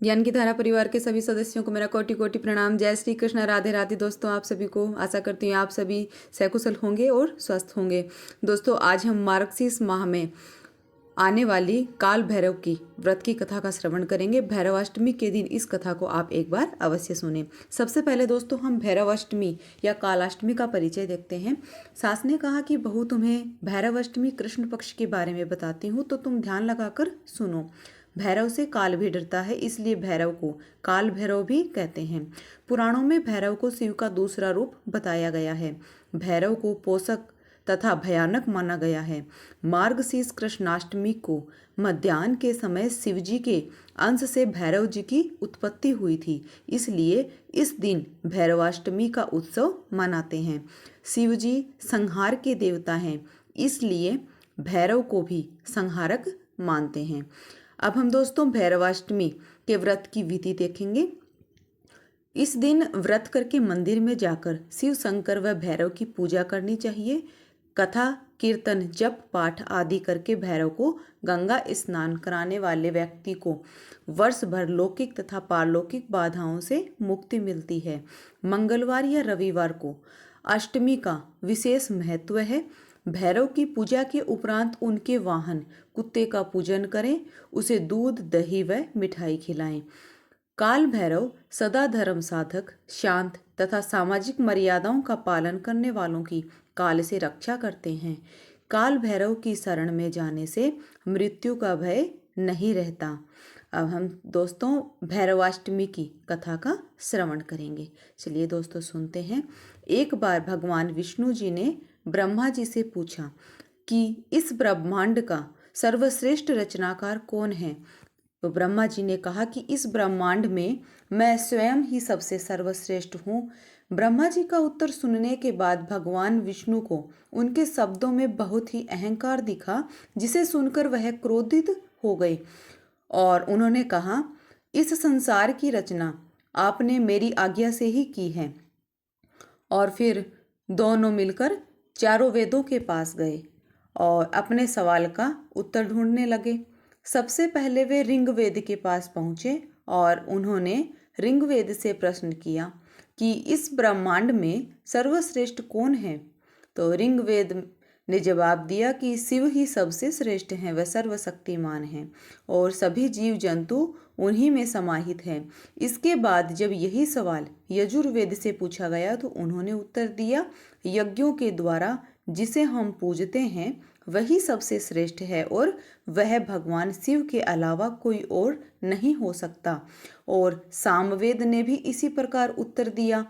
ज्ञान की धारा परिवार के सभी सदस्यों को मेरा कोटि कोटि प्रणाम। जय श्री कृष्ण, राधे राधे। दोस्तों, आप सभी को आशा करती हूँ आप सभी सकुशल होंगे और स्वस्थ होंगे। दोस्तों, आज हम मार्गशीर्ष माह में आने वाली काल भैरव की व्रत की कथा का श्रवण करेंगे। भैरवाष्टमी के दिन इस कथा को आप एक बार अवश्य सुने। सबसे पहले दोस्तों, हम भैरवाष्टमी या कालाष्टमी का परिचय देखते हैं। सास ने कहा कि बहू, तुम्हें भैरवाष्टमी कृष्ण पक्ष के बारे में बताती हूँ, तो तुम ध्यान लगाकर सुनो। भैरव से काल भी डरता है, इसलिए भैरव को काल भैरव भी कहते हैं। पुराणों में भैरव को शिव का दूसरा रूप बताया गया है। भैरव को पोषक तथा भयानक माना गया है। मार्गशीर्ष कृष्णाष्टमी को मध्याह्न के समय शिवजी के अंश से भैरव जी की उत्पत्ति हुई थी, इसलिए इस दिन भैरवाष्टमी का उत्सव मनाते हैं। शिवजी संहार के देवता हैं, इसलिए भैरव को भी संहारक मानते हैं। अब हम दोस्तों भैरवाष्टमी के व्रत की विधि देखेंगे। इस दिन व्रत करके मंदिर में जाकर शिव शंकर व भैरव की पूजा करनी चाहिए। कथा, कीर्तन, जप, पाठ आदि करके भैरव को गंगा स्नान कराने वाले व्यक्ति को वर्ष भर लौकिक तथा पारलौकिक बाधाओं से मुक्ति मिलती है। मंगलवार या रविवार को अष्टमी का विशेष महत्व है। भैरव की पूजा के उपरांत उनके वाहन कुत्ते का पूजन करें, उसे दूध, दही व मिठाई खिलाएं। काल भैरव सदा धर्म साधक, शांत तथा सामाजिक मर्यादाओं का पालन करने वालों की काल से रक्षा करते हैं। काल भैरव की शरण में जाने से मृत्यु का भय नहीं रहता। अब हम दोस्तों भैरवाष्टमी की कथा का श्रवण करेंगे। चलिए दोस्तों सुनते हैं। एक बार भगवान विष्णु जी ने ब्रह्मा जी से पूछा कि इस ब्रह्मांड का सर्वश्रेष्ठ रचनाकार कौन है। तो ब्रह्मा जी ने कहा कि इस ब्रह्मांड में मैं स्वयं ही सबसे सर्वश्रेष्ठ हूँ। ब्रह्मा जी का उत्तर सुनने के बाद भगवान विष्णु को उनके शब्दों में बहुत ही अहंकार दिखा, जिसे सुनकर वह क्रोधित हो गए और उन्होंने कहा, इस संसार की रचना आपने मेरी आज्ञा से ही की है। और फिर दोनों मिलकर चारों वेदों के पास गए और अपने सवाल का उत्तर ढूंढने लगे। सबसे पहले वे ऋग्वेद के पास पहुंचे और उन्होंने ऋग्वेद से प्रश्न किया कि इस ब्रह्मांड में सर्वश्रेष्ठ कौन है। तो ऋग्वेद ने जवाब दिया कि शिव ही सबसे श्रेष्ठ हैं, वह सर्वशक्तिमान हैं और सभी जीव जंतु उन्हीं में समाहित हैं। इसके बाद जब यही सवाल यजुर्वेद से पूछा गया तो उन्होंने उत्तर दिया, यज्ञों के द्वारा जिसे हम पूजते हैं वही सबसे श्रेष्ठ है और वह भगवान शिव के अलावा कोई और नहीं हो सकता। और सामवेद ने भी इसी प्रकार उत्तर दिया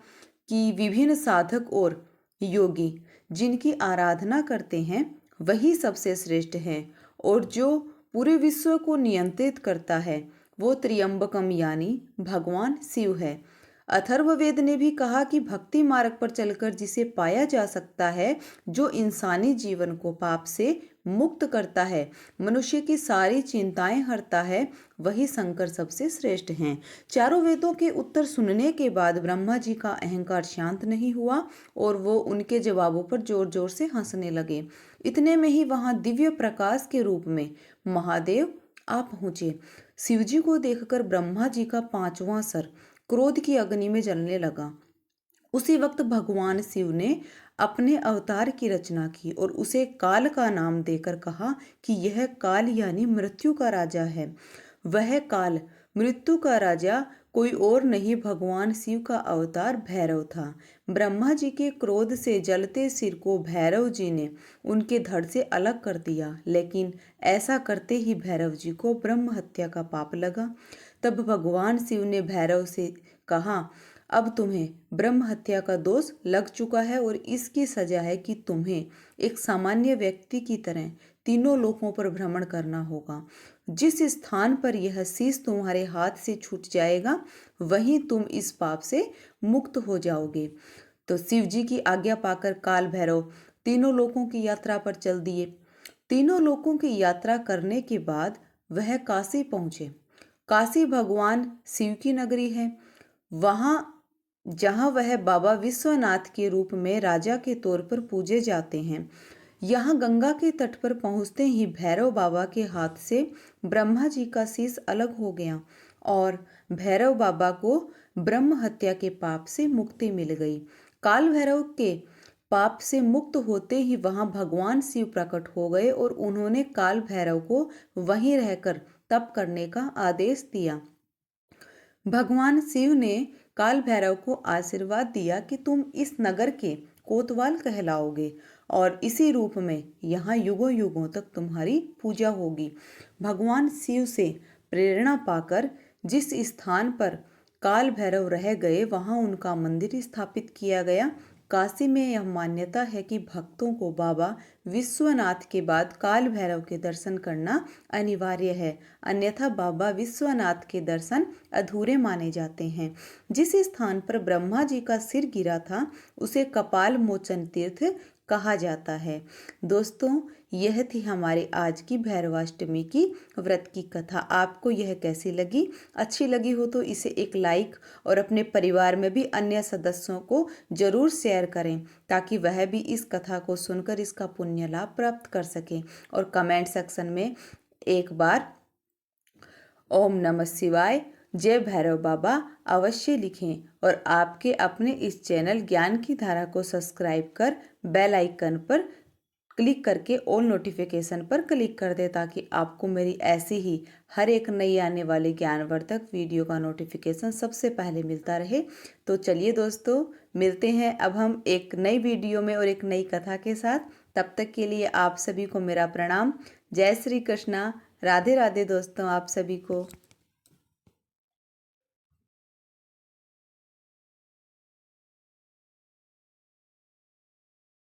कि विभिन्न साधक और योगी जिनकी आराधना करते हैं वही सबसे श्रेष्ठ है और जो पूरे विश्व को नियंत्रित करता है वो त्र्यंबकम यानी भगवान शिव है। अथर्ववेद ने भी कहा कि भक्ति मार्ग पर चलकर जिसे पाया जा सकता है, जो इंसानी जीवन को पाप से मुक्त करता है, मनुष्य की सारी चिंताएं हरता है, वही शंकर सबसे श्रेष्ठ हैं। चारों वेदों के उत्तर सुनने के बाद ब्रह्मा जी का अहंकार शांत नहीं हुआ और वो उनके जवाबों पर जोर जोर से हंसने लगे। इतने में ही वहां दिव्य प्रकाश के रूप में महादेव आ पहुंचे। शिवजी को देखकर ब्रह्मा जी का पांचवां सर क्रोध की अग्नि में जलने लगा। उसी वक्त भगवान शिव ने अपने अवतार की रचना की और उसे काल का नाम देकर कहा कि यह काल यानी मृत्यु का राजा है। वह काल मृत्यु का राजा कोई और नहीं, भगवान शिव का अवतार भैरव था। ब्रह्मा जी के क्रोध से जलते सिर को भैरव जी ने उनके धड़ से अलग कर दिया, लेकिन ऐसा करते ही भैरव जी को ब्रह्म हत्या का पाप लगा। तब भगवान शिव ने भैरव से कहा, अब तुम्हें ब्रह्म हत्या का दोष लग चुका है और इसकी सजा है कि तुम्हें एक सामान्य व्यक्ति की तरह तीनों लोकों पर भ्रमण करना होगा। जिस स्थान पर यह शीश तुम्हारे हाथ से छूट जाएगा वहीं तुम इस पाप से मुक्त हो जाओगे। तो शिव जी की आज्ञा पाकर काल भैरव तीनों लोकों की यात्रा पर चल दिए। तीनों लोकों की यात्रा करने के बाद वह काशी पहुंचे। काशी भगवान शिव की नगरी है। वहां जहां वह बाबा विश्वनाथ के रूप में राजा के तौर पर पूजे जाते हैं। यहाँ गंगा के तट पर पहुँचते ही भैरव बाबा के हाथ से ब्रह्मा जी का शीश अलग हो गया और भैरव बाबा को ब्रह्म हत्या के पाप से मुक्ति मिल गई। काल भैरव के पाप से मुक्त होते ही वहां भगवान शिव प्रकट हो गए और उन्होंने काल भैरव को वहीं रहकर तप करने का आदेश दिया। भगवान शिव ने काल भैरव को आशीर्वाद दिया कि तुम इस नगर के कोतवाल कहलाओगे और इसी रूप में यहाँ युगों युगों तक तुम्हारी पूजा होगी। भगवान शिव से प्रेरणा पाकर जिस स्थान पर काल भैरव रह गए वहाँ उनका मंदिर स्थापित किया गया। काशी में यह मान्यता है कि भक्तों को बाबा विश्वनाथ के बाद काल भैरव के दर्शन करना अनिवार्य है, अन्यथा बाबा विश्वनाथ के दर्शन अधूरे माने जाते हैं। जिस स्थान पर ब्रह्मा जी का सिर गिरा था उसे कपाल मोचन तीर्थ कहा जाता है। दोस्तों, यह थी हमारी आज की भैरवाष्टमी की व्रत की कथा। आपको यह कैसी लगी? अच्छी लगी हो तो इसे एक लाइक और अपने परिवार में भी अन्य सदस्यों को जरूर शेयर करें ताकि वह भी इस कथा को सुनकर इसका पुण्य लाभ प्राप्त कर सकें। और कमेंट सेक्शन में एक बार ओम नमः शिवाय, जय भैरव बाबा अवश्य लिखें और आपके अपने इस चैनल ज्ञान की धारा को सब्सक्राइब कर बेल आइकन पर क्लिक करके ऑल नोटिफिकेशन पर क्लिक कर दें ताकि आपको मेरी ऐसी ही हर एक नई आने वाली ज्ञानवर्धक वीडियो का नोटिफिकेशन सबसे पहले मिलता रहे। तो चलिए दोस्तों, मिलते हैं अब हम एक नई वीडियो में और एक नई कथा के साथ। तब तक के लिए आप सभी को मेरा प्रणाम। जय श्री कृष्णा। राधे राधे दोस्तों आप सभी को।